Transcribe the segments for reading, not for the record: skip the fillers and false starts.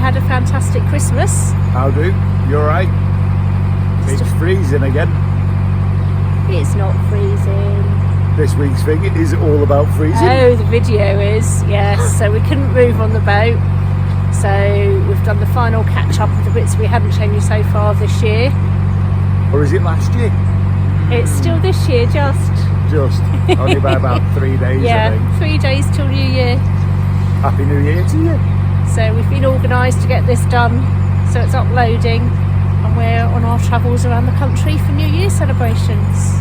had a fantastic Christmas. How do? You alright? It's freezing again. It's not freezing. This week's thing is all about freezing. Oh, the video is, yes. So we couldn't move on the boat. So we've done the final catch up of the bits we hadn't shown you so far this year. Or is it last year? It's still this year, just. Only by about 3 days, Yeah, I think. 3 days till New Year. Happy New Year to you. So we've been organised to get this done. So it's uploading and we're on our travels around the country for New Year celebrations.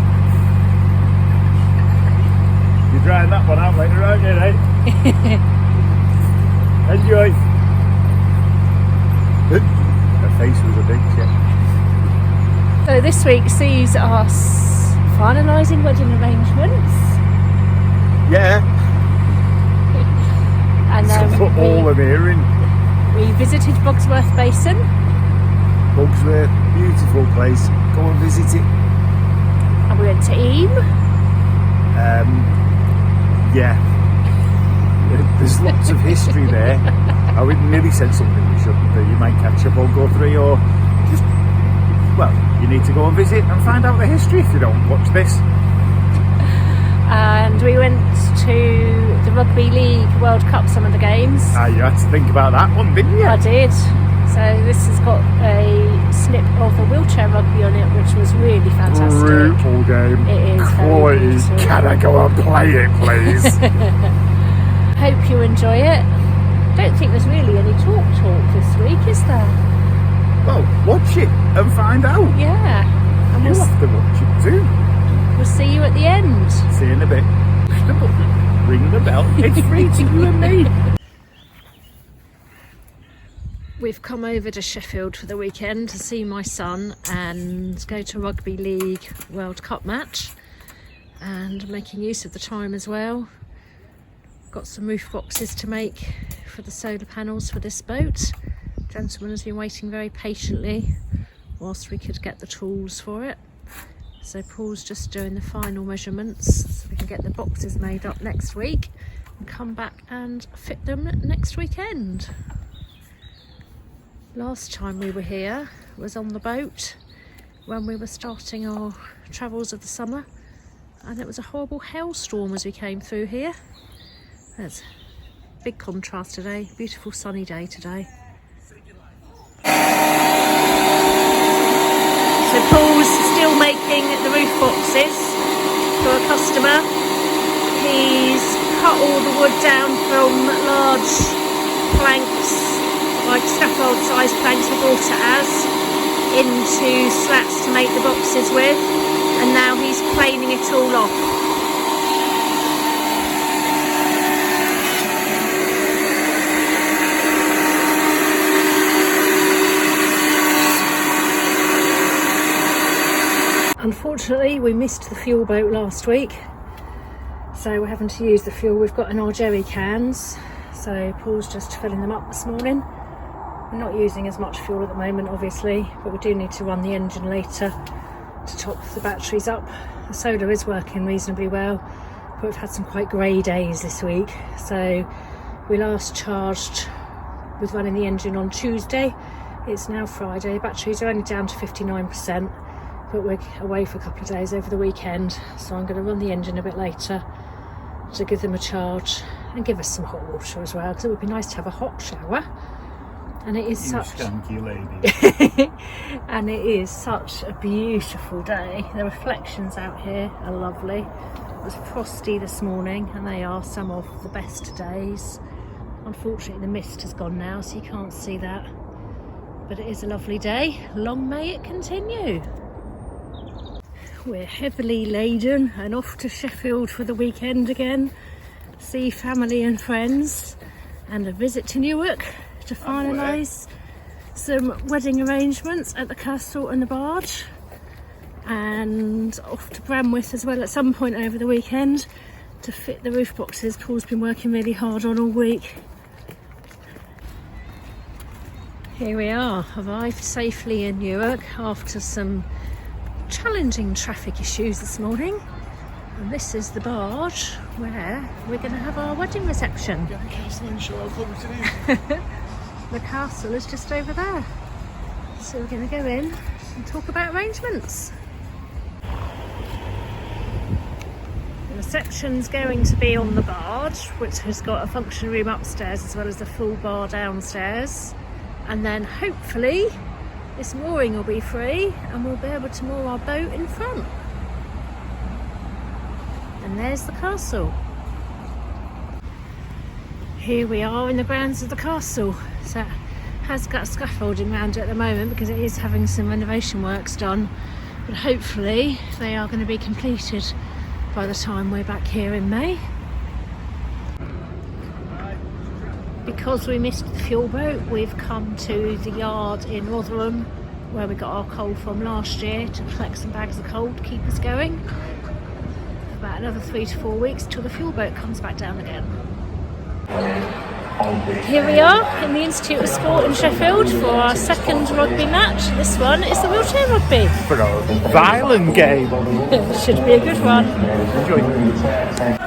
You're drying that one out later, aren't you, eh? Enjoy. Her face was a big shit. So this week sees us finalising wedding arrangements. Yeah. And That's all I'm hearing. we visited Bogsworth Basin. Bogsworth, beautiful place. Go and visit it. And we went to Eam. Yeah. There's lots of history there. I would nearly said something we shouldn't do. You might catch up or go through, or just, well, you need to go and visit and find out the history if you don't watch this. And we went to the Rugby League World Cup, some of the games. You had to think about that one, didn't you? I did. So this has got a snip of a wheelchair rugby on it, which was really fantastic. Brutal game. It is. Please, can I go and play it, please? Hope you enjoy it. Don't think there's really any talk this week, is there? Well, watch it and find out. Yeah. And You'll have to watch it too. we'll see you at the end. See you in a bit. Push the button, ring the bell. It's free to you and me. We've come over to Sheffield for the weekend to see my son and go to Rugby League World Cup match, and making use of the time as well. Got some roof boxes to make for the solar panels for this boat. The gentleman has been waiting very patiently whilst we could get the tools for it. So Paul's just doing the final measurements so we can get the boxes made up next week and come back and fit them next weekend. Last time we were here was on the boat when we were starting our travels of the summer, and it was a horrible hailstorm as we came through here. There's a big contrast today, beautiful sunny day today. So Paul's still making the roof boxes for a customer. He's cut all the wood down from large planks, like scaffold size planks we bought it as, into slats to make the boxes with, and now he's planing it all off. Unfortunately, we missed the fuel boat last week, so we're having to use the fuel we've got in our jerry cans. So Paul's just filling them up this morning. We're not using as much fuel at the moment, obviously, but we do need to run the engine later to top the batteries up. The solar is working reasonably well, but we've had some quite grey days this week. So we last charged with running the engine on Tuesday. It's now Friday. Batteries are only down to 59%, but we're away for a couple of days over the weekend. So I'm going to run the engine a bit later to give them a charge and give us some hot water as well, because it would be nice to have a hot shower. And it is such skanky lady. and it is such a beautiful day. The reflections out here are lovely. It was frosty this morning, and they are some of the best days. Unfortunately, the mist has gone now, so you can't see that. But it is a lovely day. Long may it continue. We're heavily laden and off to Sheffield for the weekend again. See family and friends, and a visit to Newark to finalise some wedding arrangements at the castle and the barge, and off to Bramwith as well at some point over the weekend to fit the roof boxes Paul's been working really hard on all week. Here we are, arrived safely in Newark after some challenging traffic issues this morning, and this is the barge where we're going to have our wedding reception. The castle is just over there. So we're going to go in and talk about arrangements. The reception's going to be on the barge, which has got a function room upstairs as well as a full bar downstairs. And then hopefully this mooring will be free and we'll be able to moor our boat in front. And there's the castle. Here we are in the grounds of the castle. So it has got scaffolding around it at the moment because it is having some renovation works done, but hopefully they are going to be completed by the time we're back here in May. Because we missed the fuel boat, we've come to the yard in Rotherham where we got our coal from last year to collect some bags of coal to keep us going for about another 3 to 4 weeks till the fuel boat comes back down again. Here we are in the Institute of Sport in Sheffield for our second rugby match. This one is the wheelchair rugby. For a violent game. Should be a good one. Enjoy.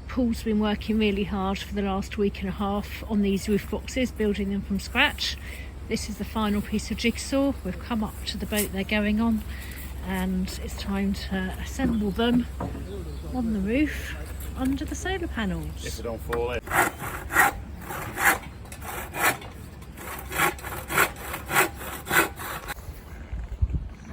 Paul's been working really hard for the last week and a half on these roof boxes, building them from scratch. This is the final piece of jigsaw. We've come up to the boat they're going on and it's time to assemble them on the roof under the solar panels. If they don't fall in.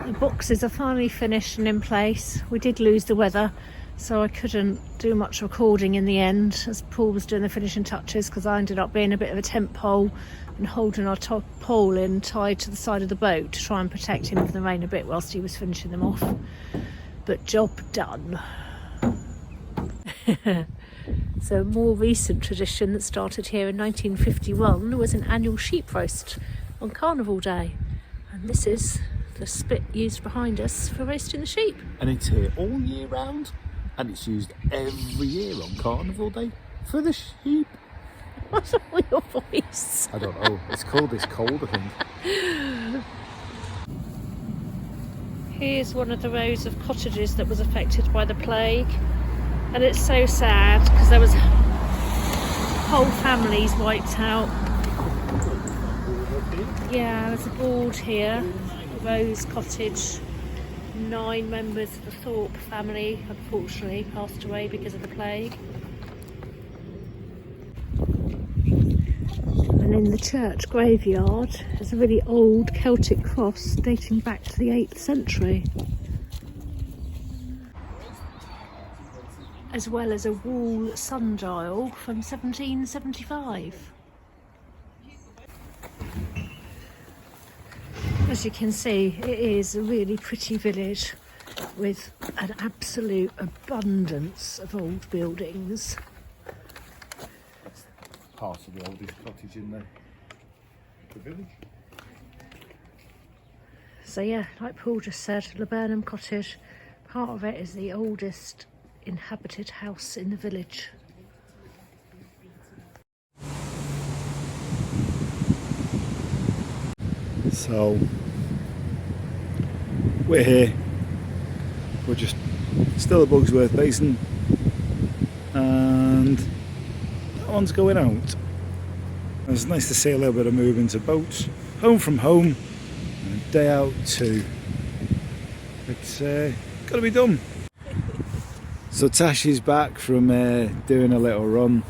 The boxes are finally finished and in place. We did lose the weather, so I couldn't do much recording in the end as Paul was doing the finishing touches because I ended up being a bit of a tent pole and holding our top pole in tied to the side of the boat to try and protect him from the rain a bit whilst he was finishing them off. But job done. So a more recent tradition that started here in 1951 was an annual sheep roast on Carnival Day, and this is the spit used behind us for roasting the sheep. And it's here all year round, and it's used every year on Carnival Day for the sheep. What's wrong with your voice? I don't know. It's called this cold, I think. Here's one of the rows of cottages that was affected by the plague, and it's so sad because there was whole families wiped out. Yeah, there's a board here, Rose Cottage. 9 members of the Thorpe family unfortunately passed away because of the plague. And in the church graveyard there's a really old Celtic cross dating back to the 8th century. As well as a wall sundial from 1775. As you can see, it is a really pretty village with an absolute abundance of old buildings. That's part of the oldest cottage in the village. So yeah, like Paul just said, Laburnum Cottage, part of it is the oldest inhabited house in the village. So we're here. We're just still at Bugsworth Basin, and that one's going out. It's nice to see a little bit of movement of boats, home from home, and a day out too. It's got to be done. So Tash is back from doing a little run,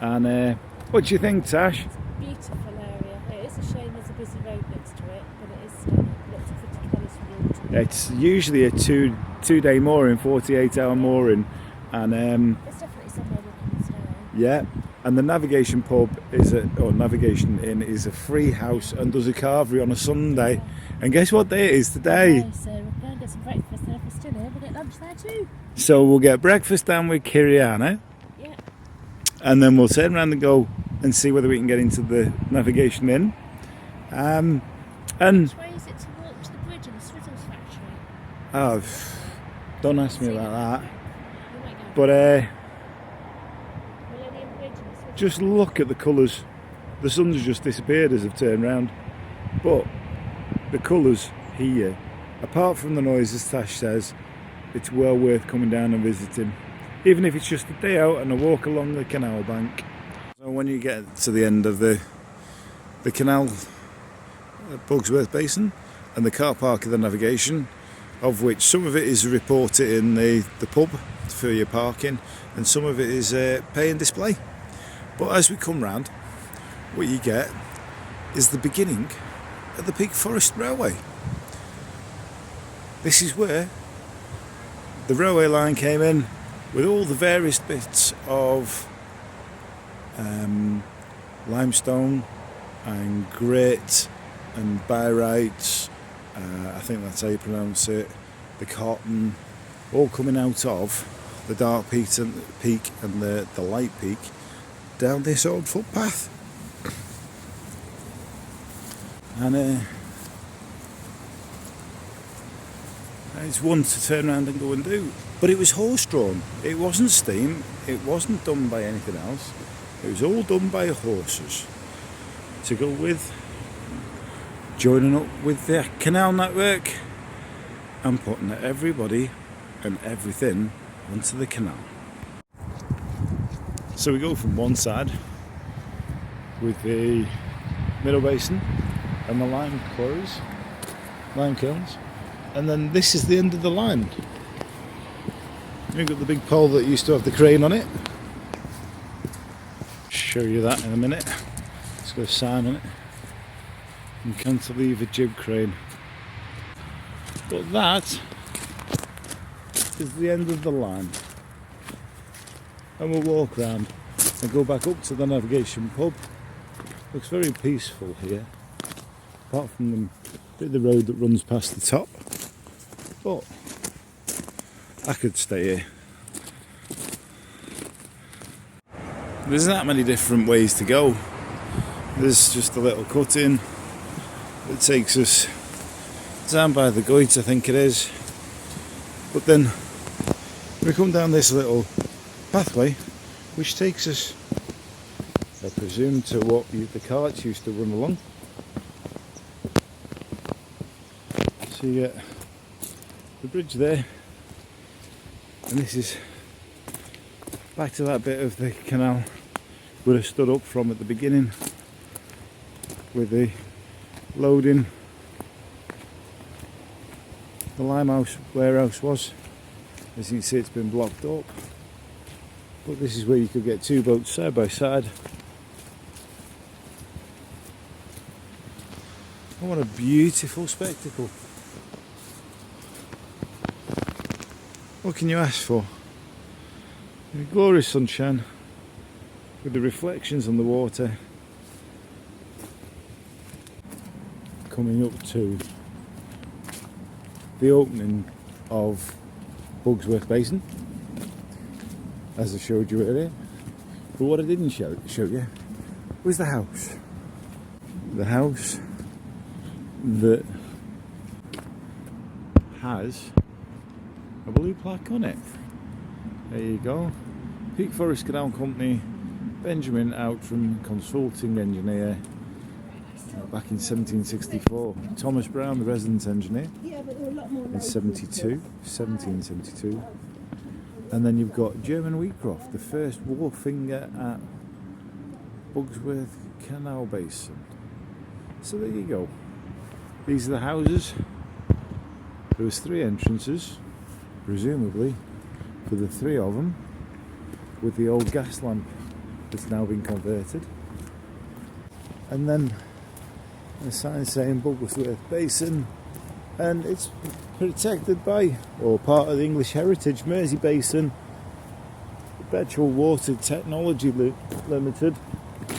and what do you think, Tash? Beautiful area. It is a shame there's a busy road next to it, but it is stunning. Lots of pretty colours from the autumn. It's usually a two-day mooring, 48-hour mooring, and It's definitely somewhere we can stay. yeah, and the Navigation pub Navigation Inn is a free house and does a carvery on a Sunday. And guess what day it is today? Okay, so we're going to get some breakfast, and if we're still here, we'll get lunch there too. So we'll get breakfast down with Kiriana, Yeah. and then we'll turn around and go and see whether we can get into the Navigation Inn. And Which way is it to walk to the bridge and the Swizzles factory? oh, don't ask me about that. We might go. But Millennium Bridge and the Swizzles. just look at the colours. The sun's just disappeared as I've turned round, but the colours here. Apart from the noises, Tash says it's well worth coming down and visiting, even if it's just a day out and a walk along the canal bank. So when you get to the end of the canal, Bugsworth Basin, and the car park of the navigation, of which some of it is reported in the pub for your parking, and some of it is pay and display. But as we come round, what you get is the beginning of the Peak Forest Railway. This is where the railway line came in with all the various bits of limestone and grit and barytes, I think that's how you pronounce it, the cotton, all coming out of the dark peak and the light peak down this old footpath. And it's one to turn around and go and do. But it was horse drawn, it wasn't steam, it wasn't done by anything else, it was all done by horses to go with joining up with the canal network and putting everybody and everything onto the canal. So we go from one side with the middle basin and the lime quarries, lime kilns, and then this is the end of the line. You've got the big pole that used to have the crane on it. Show you that in a minute. It's got a sign on it. And cantilever jib crane. But that is the end of the line. And we'll walk around and go back up to the navigation pub. Looks very peaceful here, apart from the bit of the road that runs past the top. But I could stay here. There's that many different ways to go. There's just a little cut in that takes us down by the Goit, I think it is. But then we come down this little pathway which takes us, I presume, to what the carts used to run along. So you get the bridge there, and this is back to that bit of the canal where I stood up from at the beginning with the loading. The limehouse warehouse was. As you can see, it's been blocked up, but this is where you could get two boats side by side. Oh, what a beautiful spectacle. What can you ask for? The glorious sunshine with the reflections on the water, coming up to the opening of Bugsworth Basin, as I showed you earlier. But what I didn't show you was the house. The house that has a blue plaque on it. There you go. Peak Forest Canal Company, Benjamin Outram, consulting engineer, back in 1764. Thomas Brown, the resident engineer, in 1772. And then you've got German Wheatcroft, the first wharfinger at Bugsworth Canal Basin. So there you go. These are the houses. There was 3 entrances, presumably for the 3 of them, with the old gas lamp that's now been converted. And then a sign saying Bugsworth Basin, and it's protected by, or part of the English Heritage, Mersey Basin, Perpetual Water Technology Limited,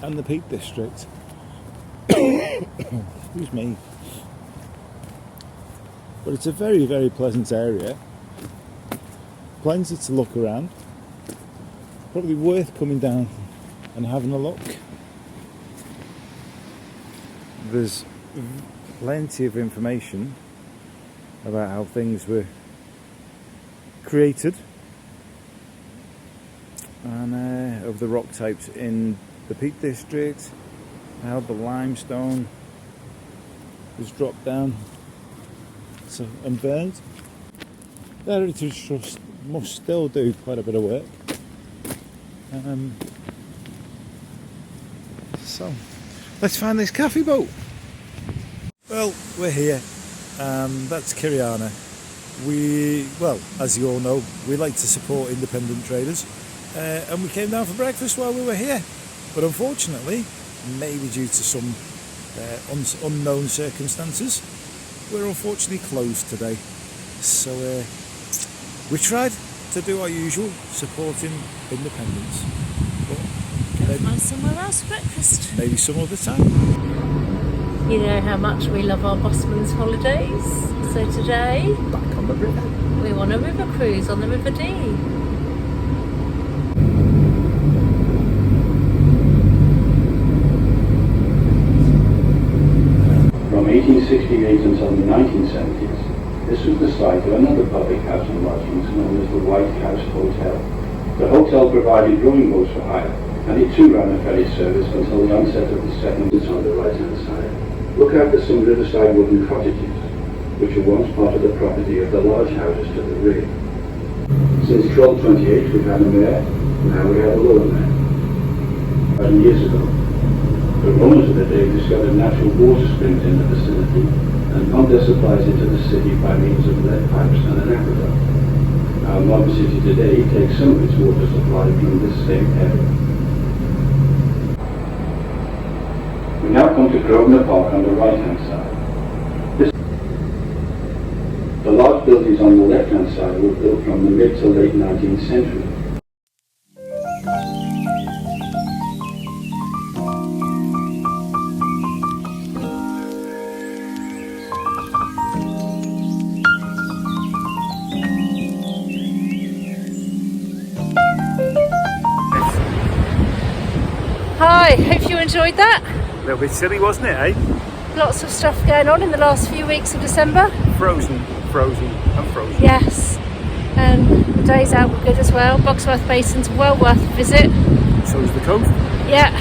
and the Peak District. Excuse me. But it's a very, very pleasant area. Plenty to look around. Probably worth coming down and having a look. There's plenty of information about how things were created and of the rock types in the Peak District, how the limestone was dropped down so, and burned. The Heritage Trust must still do quite a bit of work. So let's find this cafe boat. Well, we're here. That's Kiriana. Well, as you all know, we like to support independent traders, and we came down for breakfast while we were here. But unfortunately, maybe due to some unknown circumstances, we're unfortunately closed today. So we tried to do our usual, supporting independence. But Let's find somewhere else for breakfast. maybe some other time. You know how much we love our Bosman's holidays. So today, Back on the river. we want a river cruise on the River Dee. From 1868 until the 1970s, this was the site of another public house and lodgings known as the White House Hotel. The hotel provided rowing boats for hire, and it too ran a ferry service until the onset of the settlements on the right-hand side. Look out for some riverside wooden cottages, which were once part of the property of the large houses to the rear. Since 1228 we've had a mayor, now we have a lower mayor. 1,000 years ago, the Romans of the day discovered natural water springs in the vicinity and pumped their supplies into the city by means of lead pipes and an aqueduct. Our modern city today takes some of its water supply from this same area. We now come to Grosvenor Park on the right-hand side. The large buildings on the left-hand side were built from the mid to late 19th century. Hi, hope you enjoyed that. A little bit silly, wasn't it, eh? Lots of stuff going on in the last few weeks of December. Frozen, and frozen. Yes, and the days out were good as well. Bogsworth Basin's well worth a visit. So is the coast. Yeah,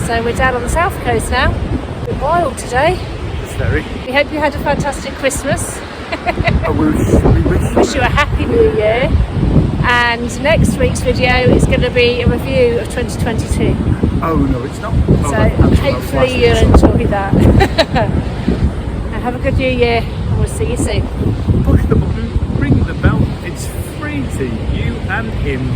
so we're down on the south coast now. A bit wild today. It's very. We hope you had a fantastic Christmas. We Wish you a happy new year. And next week's video is going to be a review of 2022. Oh no, it's not. So hopefully you'll enjoy that. And have a good new year, and we'll see you soon. Push the button, ring the bell. It's free to you and him.